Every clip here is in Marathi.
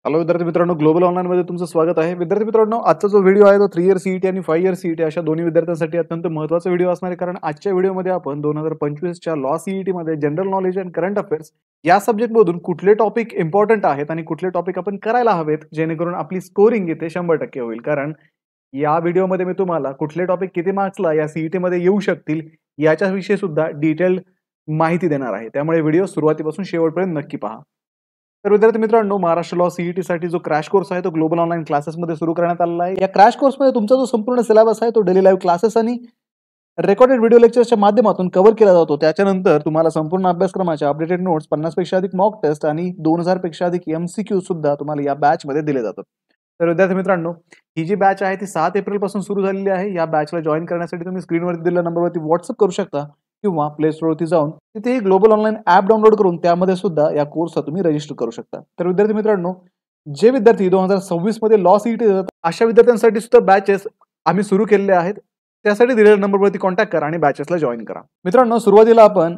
हॅलो विद्यार्थी मित्रांनो, ग्लोबल ऑनलाईन मध्ये तुमचं स्वागत आहे. विद्यार्थी मित्रांनो, आजचा जो व्हिडिओ आहे तो 3 इयर सीईटी आणि 5 इयर सीईटी अशा दोन्ही विद्यार्थ्यांसाठी अत्यंत महत्त्वाचा व्हिडिओ असणार आहे. कारण आजच्या व्हिडिओमध्ये आपण 2025 च्या लॉ सीईटी मध्ये general knowledge and current affairs या सब्जेक्ट मधून कुठले टॉपिक इम्पॉर्टंट आहेत आणि कुठले टॉपिक आपण करायला हवेत जेणेकरून आपली स्कोरिंग इथे 100% होईल. कारण या व्हिडिओमध्ये मी तुम्हाला कुठले टॉपिक किती मार्क्सला या सीईटी मध्ये येऊ शकतील याच्याविषयी सुद्धा डिटेल माहिती देणार आहे. त्यामुळे व्हिडिओ सुरुवातीपासून शेवटपर्यंत नक्की पहा. तर विद्यार्थी मित्रांनो, महाराष्ट्र लॉ सीईटी साठी जो क्रॅश कोर्स आहे तो ग्लोबल ऑनलाईन क्लासेसमध्ये सुरू करण्यात आलेला आहे. या क्रॅश कोर्समध्ये तुमचा जो संपूर्ण सिलेबस आहे तो डेली लाईव्ह क्लासेस आणि रेकॉर्डेड व्हिडिओ लेक्चर्सच्या माध्यमातून कव्हर केला जातो. त्याच्यानंतर तुम्हाला संपूर्ण अभ्यासक्रमाच्या अपडेटेड नोट्स, 50 पेक्षा अधिक मॉक टेस्ट आणि 2000 पेक्षा अधिक एमसीक्यू सुद्धा तुम्हाला या बॅच मध्ये दिले जातात. तर विद्यार्थी मित्रांनो, ही जी बॅच आहे ती 7 एप्रिल पासून सुरू झालेली आहे. या बॅचला जॉईन करण्यासाठी तुम्ही स्क्रीनवरती दिलेल्या नंबरवरती व्हॉट्सअप करू शकता किंवा प्ले स्टोरवरती जाऊन तिथेही ग्लोबल ऑनलाईन ॲप डाउनलोड करून त्यामध्ये सुद्धा या कोर्सला तुम्ही रजिस्टर करू शकता. तर विद्यार्थी मित्रांनो, जे विद्यार्थी 2026 मध्ये लॉ सीईटी देतात अशा विद्यार्थ्यांसाठी सुद्धा बॅचेस आम्ही सुरू केलेले आहेत. त्यासाठी दिलेल्या नंबरवरती कॉन्टॅक्ट करा आणि बॅचेसला जॉईन करा. मित्रांनो, सुरुवातीला आपण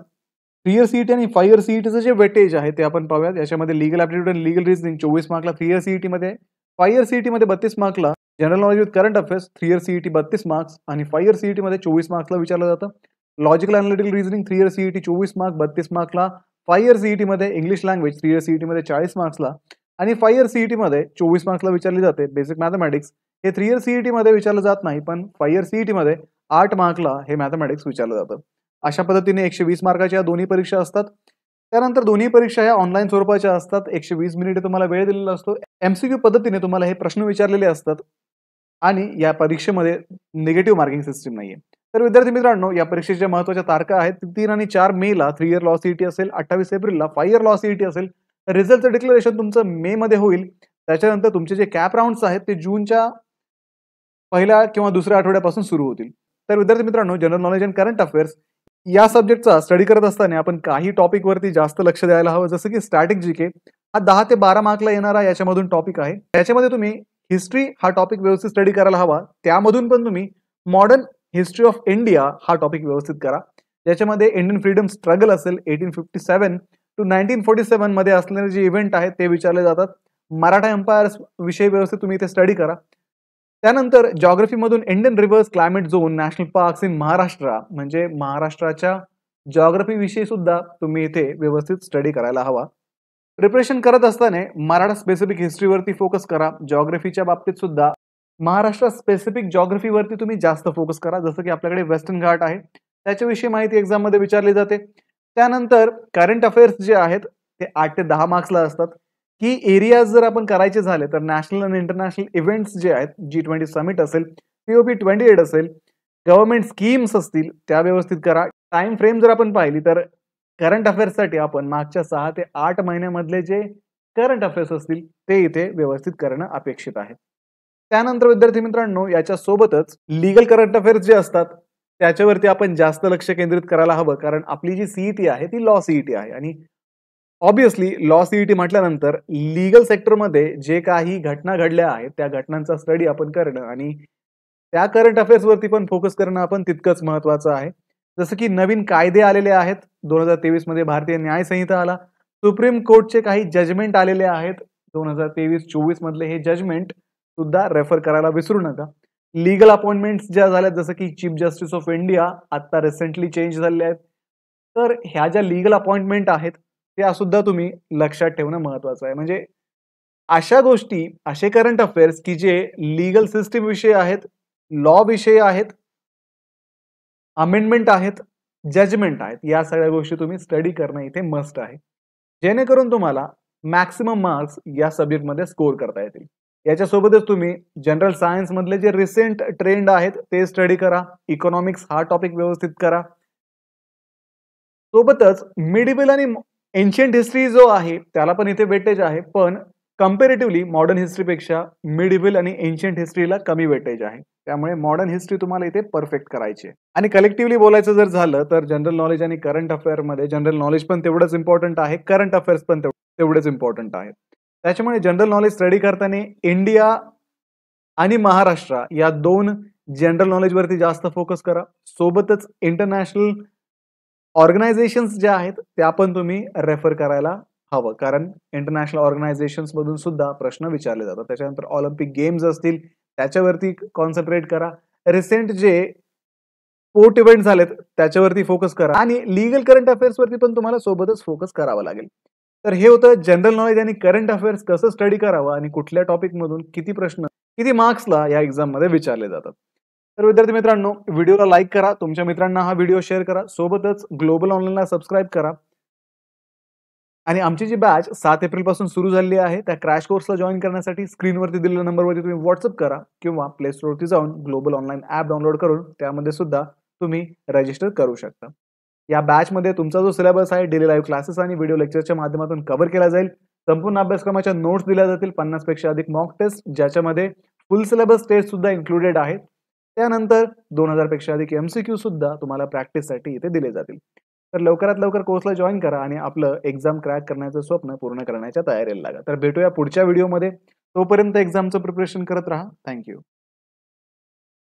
3 इयर सीईटी आणि 5 इयर सीईटीचं जे वेटेज आहे ते आपण पाहूयात. याच्यामध्ये लीगल ॲप्टिट्यूड आणि लीगल रिझनिंग 24 मार्कला 3 इयर सीईटी मध्ये, 5 इयर सीईटी मध्ये 32 मार्कला general knowledge with current affairs 3 year CET 32 marks आणि 5 इयर सीईटी मध्ये 24 मार्क्सला विचारलं जातं. Logical analytical reasoning 3 year CET 24 mark 32 मार्कला, 5 इयर सीईटी मध्ये इंग्लिश लँग्वेज 3 इयर सीईटी मध्ये 40 मार्क्सला आणि 5 इयर सीईटी मध्ये 24 मार्क्सला विचारली जाते. बेसिक मॅथमॅटिक्स हे 3 इयर सीईटी मध्ये विचारलं जात नाही, पण 5 इयर सीईटी मध्ये 8 मार्कला हे मॅथमॅटिक्स विचारलं जातं. अशा पद्धतीने 120 मार्काच्या दोन्ही परीक्षा असतात. त्यानंतर दोन्ही परीक्षा ह्या ऑनलाईन स्वरूपाच्या असतात. 120 मिनिटे तुम्हाला वेळ दिलेला असतो. एमसीक्यू पद्धतीने तुम्हाला हे प्रश्न विचारलेले असतात आणि या परीक्षेमध्ये निगेटिव्ह मार्किंग सिस्टीम नाहीये. तर विद्यार्थी मित्रांनो, या परीक्षेच्या महत्त्वाच्या तारखा आहेत. 3 आणि 4 मेला 3 इयर लॉ सीईटी असेल, 28 एप्रिलला 5 इयर लॉ सीईटी असेल. रिझल्टचं डिक्लेरेशन तुमचं मे मध्ये होईल. त्याच्यानंतर तुमचे जे कॅप राऊंड्स आहेत ते जूनच्या पहिल्या किंवा दुसऱ्या आठवड्यापासून सुरू होतील. तर विद्यार्थी मित्रांनो, general knowledge and current affairs या सब्जेक्टचा स्टडी करत असताना आपण काही टॉपिक वरती जास्त लक्ष द्यायला हवं. जसं की स्टॅटिक जीके हा 10 ते 12 मार्कला येणारा याच्यामधून टॉपिक आहे. त्याच्यामध्ये तुम्ही हिस्ट्री हा टॉपिक व्यवस्थित स्टडी करायला हवा. त्यामधून पण तुम्ही मॉडर्न हिस्ट्री ऑफ इंडिया हा टॉपिक व्यवस्थित करा. ज्याच्यामध्ये इंडियन फ्रीडम स्ट्रगल असेल 1857 टू 1947 मध्ये असलेले जे इव्हेंट आहेत ते विचारले जातात. मराठा एम्पायर विषयी व्यवस्थित तुम्ही इथे स्टडी करा. त्यानंतर जॉग्रफीमधून Indian rivers, climate zone, national parks in Maharashtra म्हणजे महाराष्ट्राच्या जॉग्रफी विषयी सुद्धा तुम्ही इथे व्यवस्थित स्टडी करायला हवा. प्रिपरेशन करत असताना मराठा स्पेसिफिक हिस्ट्रीवरती फोकस करा. जॉग्रफीच्या बाबतीत सुद्धा महाराष्ट्र स्पेसिफिक जॉग्रफीवरती तुम्ही जास्त फोकस करा. जसं की आपल्याकडे वेस्टर्न घाट आहे, त्याच्याविषयी माहिती एक्झाम मध्ये विचारली जाते. त्यानंतर करंट अफेअर्स जे आहेत ते 8 ते 10 मार्क्सला असतात. की एरियाज जर आपण करायचे झाले तर नॅशनल आणि इंटरनॅशनल इव्हेंट्स जे आहेत, G20 समिट असेल, COP28 असेल, गव्हर्नमेंट स्कीम्स असतील त्या व्यवस्थित करा. टाइम फ्रेम जर आपण पाहिली तर करंट अफेअर्ससाठी आपण मागच्या 6 ते 8 महिन्यामधले जे करंट अफेअर्स असतील ते इथे व्यवस्थित करणं अपेक्षित आहे. त्यानंतर विद्यार्थी मित्रांनो, याच्या सोबतच लीगल करंट अफेअर्स जे असतात त्याच्यावरती आपण जास्त लक्ष केंद्रित करायला हवं. कारण आपली जी सीईटी आहे ती लॉ सीईटी आहे आणि ऑब्विसली लॉ सीईटी म्हटल्यानंतर लीगल सेक्टरमध्ये जे काही घटना घडल्या आहेत त्या घटनांचा स्टडी आपण करणं आणि त्या करंट अफेअर्स वरती पण फोकस करणं आपण तितकंच महत्वाचं आहे. जसं की नवीन कायदे आलेले आहेत. 2023 मध्ये भारतीय न्याय संहिता आला. सुप्रीम कोर्टचे काही जजमेंट आलेले आहेत 2023-24 मधले. हे जजमेंट सुद्धा रेफर करायला विसरू नका. लीगल अपॉइंटमेंट्स ज्या झाल्यात जसं की चीफ जस्टिस ऑफ इंडिया आता रिसेंटली चेंज झाले आहेत. तर ह्या ज्या लीगल अपॉइंटमेंट आहेत त्या सुद्धा तुम्ही लक्षात ठेवणं महत्वाचं आहे. म्हणजे अशा गोष्टी, असे करंट अफेअर्स की जे लीगल सिस्टीम विषयी आहेत, लॉ विषयी आहेत, अमेंडमेंट आहेत, जजमेंट आहेत, या सगळ्या गोष्टी तुम्ही स्टडी करणं इथे मस्ट आहे. जेणेकरून तुम्हाला मॅक्सिमम मार्क्स या सब्जेक्टमध्ये स्कोर करता येतील. याच्यासोबतच तुम्ही जनरल सायन्स मधले जे रिसेंट ट्रेंड आहेत ते स्टडी करा. इकॉनॉमिक्स हा टॉपिक व्यवस्थित करा. सोबतच मिडिवल आणि एन्शियंट हिस्ट्री जो आहे त्याला पण इथे वेटेज आहे, पण कम्पॅरेटिव्हली मॉडर्न हिस्ट्रीपेक्षा मिडिवल आणि एन्शियंट हिस्ट्रीला कमी वेटेज आहे. त्यामुळे मॉडर्न हिस्ट्री तुम्हाला इथे परफेक्ट करायची आहे. आणि कलेक्टिव्हली बोलायचं जर झालं तर जनरल नॉलेज आणि करंट अफेअर मध्ये जनरल नॉलेज पण तेवढंच इम्पॉर्टंट आहे, करंट अफेअर्स पण तेवढेच इम्पॉर्टंट आहेत. त्याच्यामुळे जनरल नॉलेज स्टडी करताना इंडिया आणि महाराष्ट्र या दोन जनरल नॉलेज वरती जास्त फोकस करा. सोबतच इंटरनॅशनल ऑर्गनायझेशन्स ज्या आहेत त्या पण तुम्ही रेफर करायला हवं. कारण इंटरनॅशनल ऑर्गनायझेशन्स मधून सुद्धा प्रश्न विचारले जातात. त्याच्यानंतर ऑलिम्पिक गेम्स असतील, त्याच्यावरती कॉन्सन्ट्रेट करा. रिसेंट जे स्पोर्ट इव्हेंट झालेत, त्याच्यावरती फोकस करा आणि लीगल करंट अफेअर्स वरती पण तुम्हाला सोबतच फोकस करावा लागेल. तर हे होतं जनरल नॉलेज आणि करंट अफेअर्स कसं स्टडी करावं आणि कुठल्या टॉपिकमधून किती प्रश्न, किती मार्क्सला या एक्झाममध्ये विचारले जातात. तर विद्यार्थी मित्रांनो, व्हिडिओला लाईक करा, तुमच्या मित्रांना हा व्हिडिओ शेअर करा. सोबतच ग्लोबल ऑनलाईनला सबस्क्राईब करा. आणि आमची जी बॅच 7 एप्रिल पासून सुरू झालेली आहे, त्या क्रॅश कोर्सला जॉइन करण्यासाठी स्क्रीनवरती दिलेल्या नंबरवरती तुम्ही WhatsApp करा किंवा प्ले स्टोअरवरती जाऊन ग्लोबल ऑनलाईन ॲप डाउनलोड करून त्यामध्ये सुद्धा तुम्ही रजिस्टर करू शकता. या बॅचमध्ये तुमचा जो सिलेबस आहे डेली लाईव्ह क्लासेस आणि व्हिडिओ लेक्चरच्या माध्यमातून कव्हर केला जाईल. संपूर्ण अभ्यासक्रमाच्या नोट्स दिल्या जातील, 50 पेक्षा अधिक मॉक टेस्ट ज्याच्यामध्ये फुल सिलेबस टेस्ट सुद्धा इन्क्लुडेड आहेत. त्यानंतर 2000 पेक्षा अधिक MCQ सुद्धा तुम्हाला प्रॅक्टिससाठी इथे दिले जातील. तर लवकरात लवकर कोर्सला जॉइन करा आणि आपलं एक्झाम क्रॅक करण्याचं स्वप्न पूर्ण करण्याच्या तयारीला लागा. तर भेटूया पुढच्या व्हिडिओमध्ये. तोपर्यंत एक्झामचं प्रिपरेशन करत राहा. Thank you.